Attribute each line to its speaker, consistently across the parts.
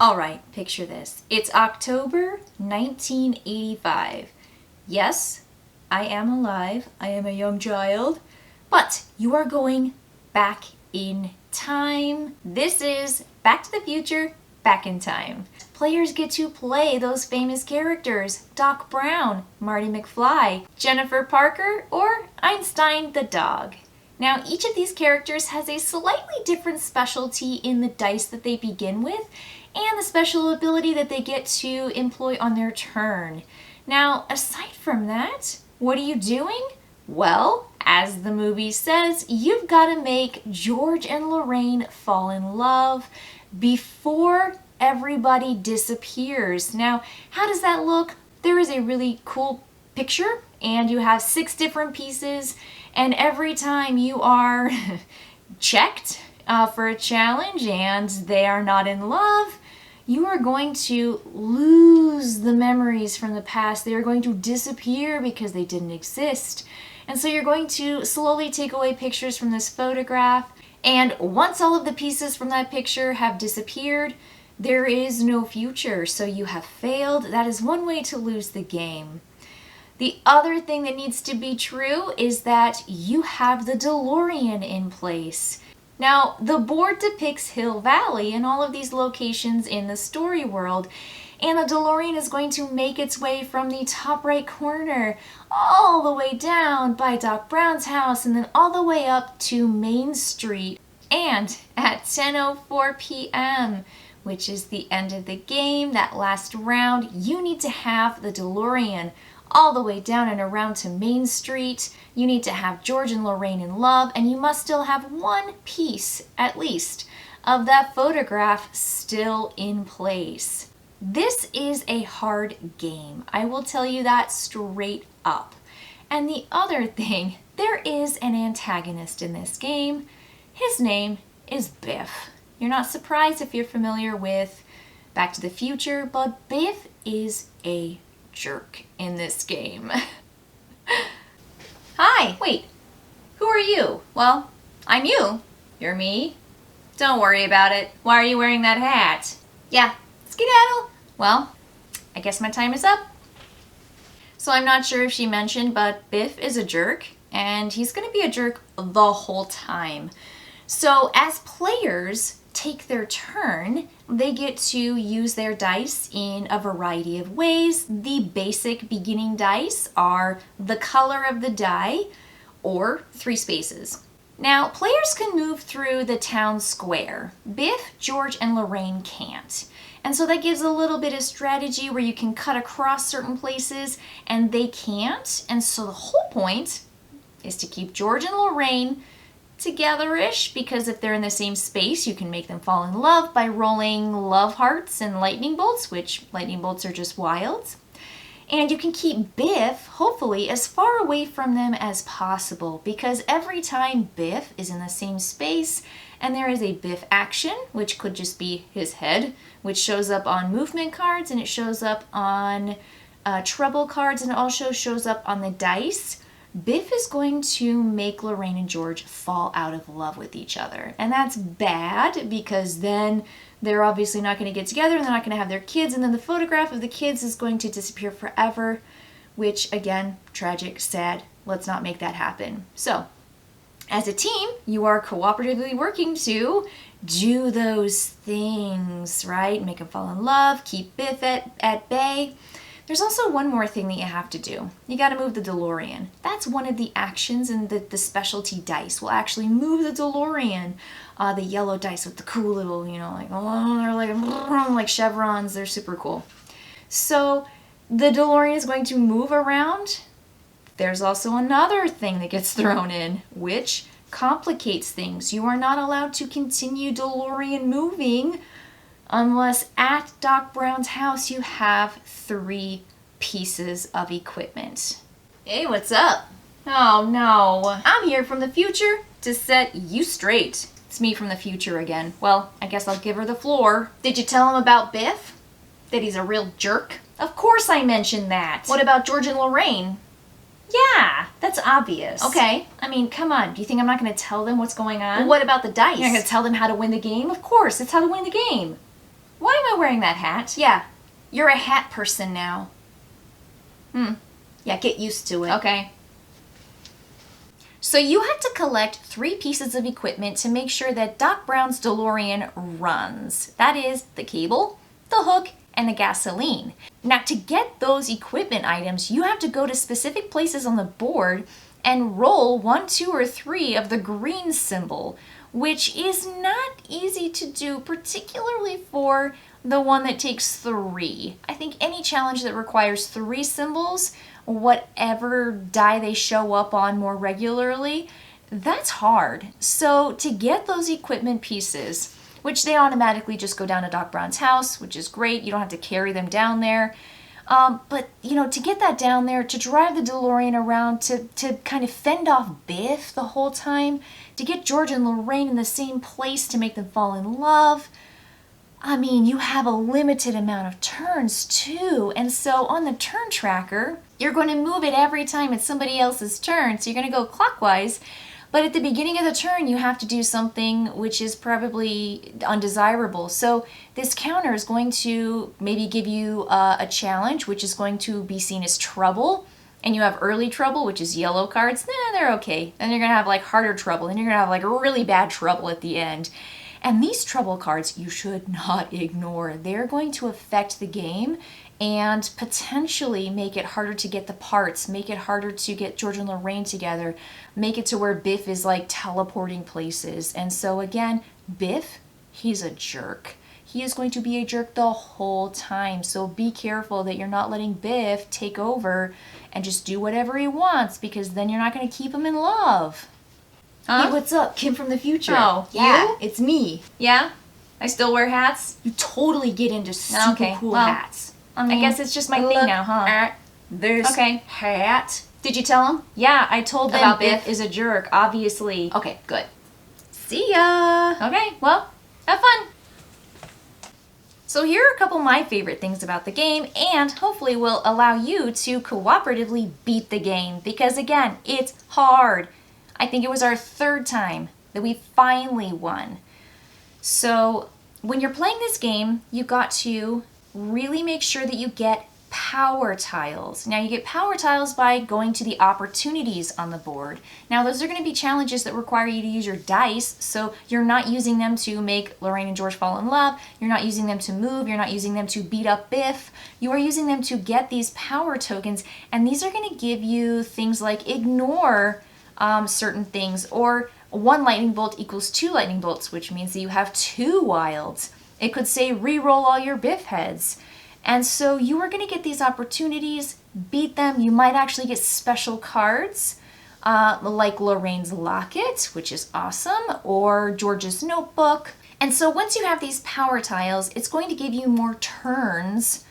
Speaker 1: Alright, picture this. It's October 1985. Yes, I am alive. I am a young child. But you are going back in time. This is Back to the Future, Back in Time. Players get to play those famous characters: Doc Brown, Marty McFly, Jennifer Parker, or Einstein the dog. Now, each of these characters has a slightly different specialty in the dice that they begin with, and the special ability that they get to employ on their turn. Now, aside from that, what are you doing? Well, as the movie says, you've got to make George and Lorraine fall in love before everybody disappears. Now, how does that look? There is a really cool picture, and you have 6 different pieces, and every time you are checked for a challenge and they are not in love, you are going to lose the memories from the past. They are going to disappear because they didn't exist. And so you're going to slowly take away pictures from this photograph. And once all of the pieces from that picture have disappeared, there is no future. So you have failed. That is one way to lose the game. The other thing that needs to be true is that you have the DeLorean in place. Now, the board depicts Hill Valley and all of these locations in the story world, and the DeLorean is going to make its way from the top right corner all the way down by Doc Brown's house and then all the way up to Main Street. And at 10:04 p.m., which is the end of the game, that last round, you need to have the DeLorean all the way down and around to Main Street. You need to have George and Lorraine in love, and you must still have one piece, at least, of that photograph still in place. This is a hard game. I will tell you that straight up. And the other thing, there is an antagonist in this game. His name is Biff. You're not surprised if you're familiar with Back to the Future, but Biff is a jerk in this game. Hi, wait, who are you? Well, I'm you. You're me. Don't worry about it. Why are you wearing that hat? Yeah, skedaddle. Well, I guess my time is up. So I'm not sure if she mentioned, but Biff is a jerk, and he's gonna be a jerk the whole time. So as players take their turn, they get to use their dice in a variety of ways. The basic beginning dice are the color of the die or 3 spaces. Now, players can move through the town square. Biff, George, and Lorraine can't. And so that gives a little bit of strategy where you can cut across certain places and they can't. And so the whole point is to keep George and Lorraine together-ish, because if they're in the same space, you can make them fall in love by rolling love hearts and lightning bolts, which lightning bolts are just wild. And you can keep Biff, hopefully, as far away from them as possible, because every time Biff is in the same space and there is a Biff action, which could just be his head, which shows up on movement cards, and it shows up on trouble cards, and it also shows up on the dice, Biff is going to make Lorraine and George fall out of love with each other. And that's bad, because then they're obviously not going to get together and they're not going to have their kids, and then the photograph of the kids is going to disappear forever, which, again, tragic, sad. Let's not make that happen. So, as a team, you are cooperatively working to do those things, right? Make them fall in love, keep Biff at bay. There's also one more thing that you have to do. You got to move the DeLorean. That's one of the actions, and the specialty dice will actually move the DeLorean. The yellow dice with the cool little, they're like chevrons. They're super cool. So the DeLorean is going to move around. There's also another thing that gets thrown in, which complicates things. You are not allowed to continue DeLorean moving unless at Doc Brown's house you have 3 pieces of equipment. Hey, what's up? Oh no, I'm here from the future to set you straight. It's me from the future again. Well, I guess I'll give her the floor. Did you tell him about Biff? That he's a real jerk? Of course I mentioned that. What about George and Lorraine? Yeah, that's obvious. Okay, I mean, come on. Do you think I'm not going to tell them what's going on? Well, what about the dice? You're not going to tell them how to win the game? Of course, it's how to win the game. Why am I wearing that hat? Yeah, you're a hat person now.
Speaker 2: Yeah, get used to it.
Speaker 1: Okay. So you had to collect 3 pieces of equipment to make sure that Doc Brown's DeLorean runs. That is the cable, the hook, and the gasoline. Now to get those equipment items, you have to go to specific places on the board and roll 1, 2, or 3 of the green symbol, which is not easy to do, particularly for the one that takes 3. I think any challenge that requires 3 symbols, whatever die they show up on more regularly, that's hard. So to get those equipment pieces, which they automatically just go down to Doc Brown's house, which is great. You don't have to carry them down there. But, you know, to get that down there, to drive the DeLorean around, to kind of fend off Biff the whole time, to get George and Lorraine in the same place to make them fall in love. I mean, you have a limited amount of turns too. And so on the turn tracker, you're going to move it every time it's somebody else's turn. So you're going to go clockwise. But at the beginning of the turn, you have to do something which is probably undesirable. So this counter is going to maybe give you a challenge, which is going to be seen as trouble. And you have early trouble, which is yellow cards. They're okay. Then you're going to have like harder trouble. Then you're going to have like really bad trouble at the end. And these trouble cards you should not ignore. They're going to affect the game and potentially make it harder to get the parts, make it harder to get George and Lorraine together, make it to where Biff is like teleporting places. And so again, Biff, he's a jerk. He is going to be a jerk the whole time. So be careful that you're not letting Biff take over and just do whatever he wants, because then you're not going to keep him in love.
Speaker 2: Hey, what's up? Kim from the future.
Speaker 1: Oh,
Speaker 2: yeah,
Speaker 1: you?
Speaker 2: it's me.
Speaker 1: Yeah? I still wear hats?
Speaker 2: You totally get into super cool hats.
Speaker 1: I guess it's just my thing now, huh?
Speaker 2: At this hat.
Speaker 1: Did you tell him? Yeah, I told them
Speaker 2: About
Speaker 1: Biff
Speaker 2: Biff?
Speaker 1: is a jerk, obviously.
Speaker 2: Okay, good.
Speaker 1: See ya! Okay, well, have fun! So here are a couple of my favorite things about the game, and hopefully will allow you to cooperatively beat the game, because again, it's hard. I think it was our 3rd time that we finally won. So when you're playing this game, you've got to really make sure that you get power tiles. Now you get power tiles by going to the opportunities on the board. Now those are going to be challenges that require you to use your dice, so you're not using them to make Lorraine and George fall in love, you're not using them to move, you're not using them to beat up Biff, you are using them to get these power tokens, and these are going to give you things like ignore certain things, or 1 lightning bolt equals 2 lightning bolts, which means that you have 2 wilds. It could say re-roll all your Biff heads. And so you are going to get these opportunities, beat them. You might actually get special cards like Lorraine's locket, which is awesome, or George's notebook. And so once you have these power tiles, it's going to give you more turns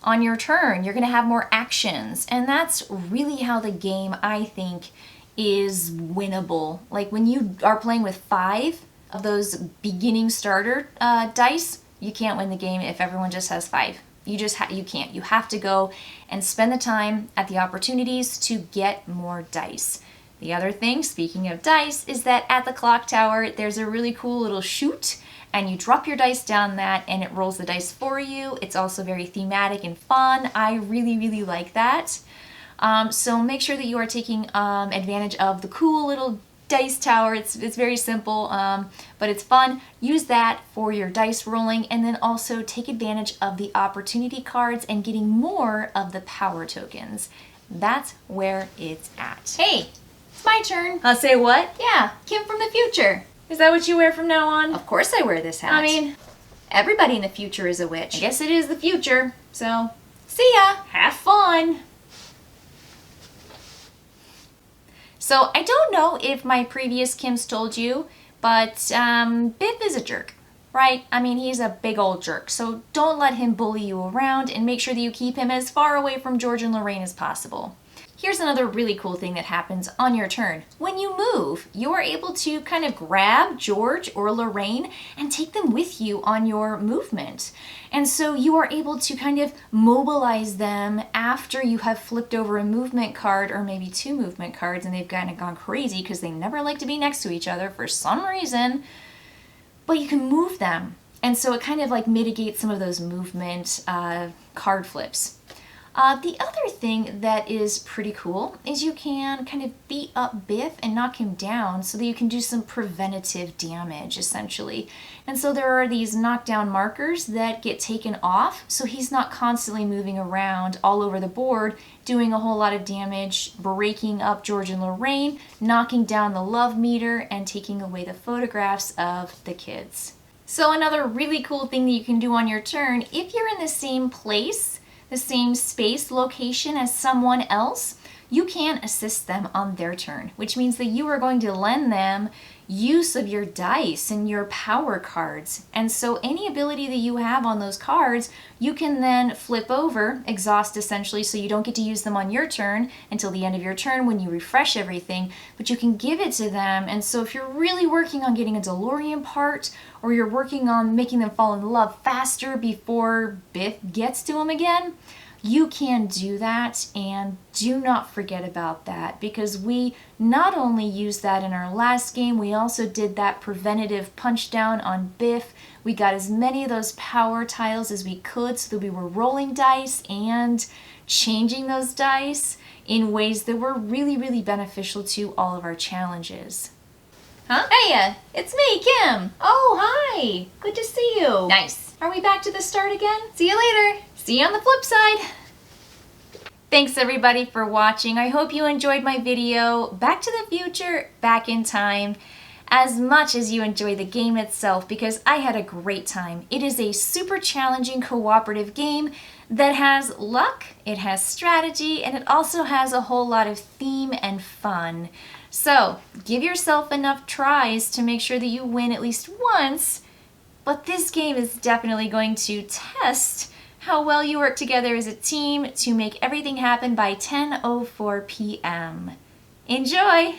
Speaker 1: on your turn. You're going to have more actions. And that's really how the game, I think, is winnable. Like when you are playing with 5 of those beginning starter dice, you can't win the game if everyone just has 5. You can't. You have to go and spend the time at the opportunities to get more dice. The other thing, speaking of dice, is that at the clock tower there's a really cool little chute, and you drop your dice down that and it rolls the dice for you. It's also very thematic and fun. I really like that. So make sure that you are taking advantage of the cool little dice tower. It's very simple, but it's fun. Use that for your dice rolling, and then also take advantage of the opportunity cards and getting more of the power tokens. That's where it's at. Hey, it's my turn.
Speaker 2: Say what?
Speaker 1: Yeah, Kim from the future.
Speaker 2: Is that what you wear from now on?
Speaker 1: Of course I wear this hat.
Speaker 2: I mean,
Speaker 1: everybody in the future is a witch.
Speaker 2: I guess it is the future, so
Speaker 1: see ya.
Speaker 2: Have fun.
Speaker 1: So I don't know if my previous Kims told you, but Biff is a jerk, right? I mean, he's a big old jerk. So don't let him bully you around, and make sure that you keep him as far away from George and Lorraine as possible. Here's another really cool thing that happens on your turn. When you move, you are able to kind of grab George or Lorraine and take them with you on your movement. And so you are able to kind of mobilize them after you have flipped over a movement card, or maybe 2 movement cards, and they've kind of gone crazy because they never like to be next to each other for some reason. But you can move them. And so it kind of like mitigates some of those movement card flips. The other thing that is pretty cool is you can kind of beat up Biff and knock him down so that you can do some preventative damage, essentially. And so there are these knockdown markers that get taken off, so he's not constantly moving around all over the board, doing a whole lot of damage, breaking up George and Lorraine, knocking down the love meter, and taking away the photographs of the kids. So another really cool thing that you can do on your turn, if you're in the same place, the same space location as someone else, you can assist them on their turn, which means that you are going to lend them use of your dice and your power cards. And so any ability that you have on those cards, you can then flip over, exhaust essentially, so you don't get to use them on your turn until the end of your turn when you refresh everything, but you can give it to them. And so if you're really working on getting a DeLorean part, or you're working on making them fall in love faster before Biff gets to them again, you can do that, and do not forget about that, because we not only used that in our last game, we also did that preventative punch down on Biff. We got as many of those power tiles as we could so that we were rolling dice and changing those dice in ways that were really, really beneficial to all of our challenges.
Speaker 2: Huh?
Speaker 1: Hey, it's me, Kim.
Speaker 2: Oh, hi. Good to see you.
Speaker 1: Nice.
Speaker 2: Are we back to the start again?
Speaker 1: See you later. See you on the flip side. Thanks everybody for watching. I hope you enjoyed my video, Back to the Future, Back in Time, as much as you enjoy the game itself, because I had a great time. It is a super challenging cooperative game that has luck, it has strategy, and it also has a whole lot of theme and fun. So give yourself enough tries to make sure that you win at least once, but this game is definitely going to test how well you work together as a team to make everything happen by 10:04 p.m. Enjoy!